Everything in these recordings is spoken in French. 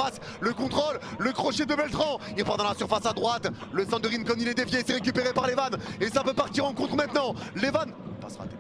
surface, le contrôle, le crochet de Beltran, il part dans la surface à droite, le centre de Rincon il est dévié, c'est récupéré par Levan et ça peut partir en contre maintenant. Levan, passe ratée.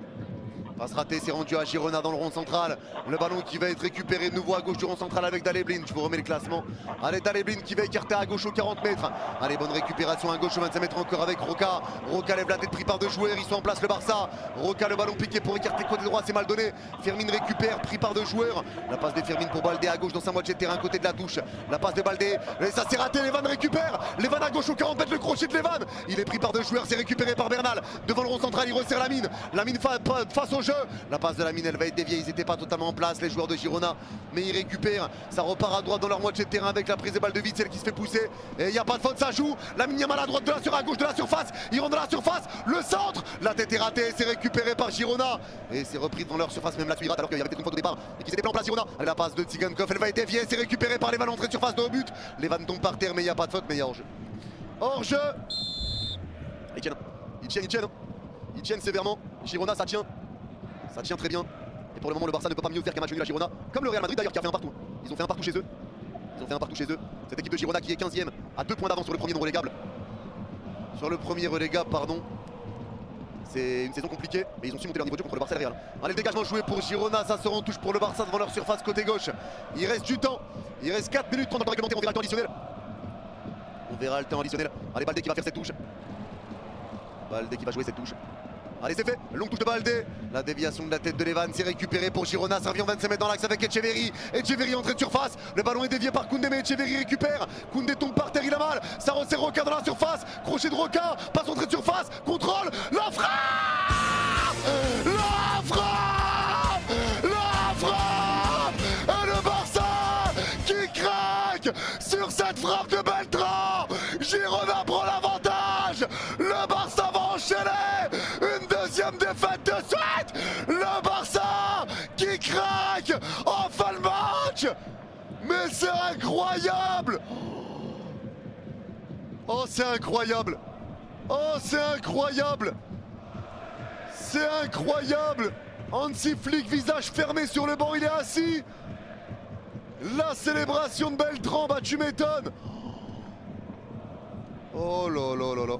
Passe ratée, c'est rendu à Girona dans le rond central. Le ballon qui va être récupéré de nouveau à gauche du rond central avec Daleblin. Je vous remets le classement. Allez, Daleblin qui va écarter à gauche aux 40 mètres. Allez, bonne récupération à gauche aux 25 mètres encore avec Roca. Roca lève la tête pris par deux joueurs. Ils sont en place le Barça. Roca, le ballon piqué pour écarter côté droit, c'est mal donné. Fermin récupère, pris par deux joueurs. La passe de Fermin pour Baldé à gauche dans sa moitié de terrain, côté de la touche. La passe de Baldé. Et ça s'est raté. Levan récupère. Levan à gauche aux 40 mètres, le crochet de Levan. Il est pris par deux joueurs, c'est récupéré par Bernal. Devant le rond central, il resserre Lamine. Lamine face au jeu. La passe de Lamine, elle va être déviée, ils n'étaient pas totalement en place les joueurs de Girona, mais ils récupèrent, ça repart à droite dans leur moitié de terrain avec la prise de balle de Witsel qui se fait pousser et il n'y a pas de faute, ça joue. Lamine Yamal à droite à gauche de la surface, il rentre dans la surface, le centre, la tête est ratée, c'est récupéré par Girona et c'est repris devant leur surface, même la Tuirat alors qu'il y avait peut-être une faute au départ et qu'ils étaient en place Girona. Allez, la passe de Tsigankov, elle va être déviée, c'est récupéré par Levan, entrée de surface de haut but. Levan tombe par terre mais il n'y a pas de faute, mais il y a hors-jeu. Hors-jeu. Ils tiennent sévèrement, Girona ça tient très bien. Et pour le moment le Barça ne peut pas mieux faire qu'un match nul à Girona, comme le Real Madrid d'ailleurs qui a fait un partout. Ils ont fait un partout chez eux. Cette équipe de Girona qui est 15e à 2 points d'avance sur le premier non relégable. Pardon. C'est une saison compliquée, mais ils ont su monter leur niveau de jeu contre le Barça et le Real. Allez, le dégagement joué pour Girona, ça sera en touche pour le Barça devant leur surface côté gauche. Il reste du temps, il reste 4 minutes 30 de temps réglementaire, on verra le temps additionnel. Allez, Baldé qui va faire cette touche. Baldé qui va jouer cette touche. Allez, c'est fait, longue touche de Baldé. La déviation de la tête de Levan, c'est récupéré pour Girona. Ça revient en 25 mètres dans l'axe avec Etcheverry. Etcheverry entrée de surface. Le ballon est dévié par Koundé, mais Etcheverry récupère. Koundé tombe par terre, il a mal. Ça resserre Roca dans la surface. Crochet de Roca, passe entrée de surface. Contrôle, la frappe. Et le Barça qui craque sur cette frappe de Beltran. Girona prend l'avantage. Le Barça va enchaîner. Deuxième défaite de suite. Le Barça qui craque en fin de match. Mais c'est incroyable. Oh c'est incroyable. Oh c'est incroyable. C'est incroyable. Hansi Flick visage fermé sur le banc, il est assis. La célébration de Beltran, bah tu m'étonnes. Oh là là là là.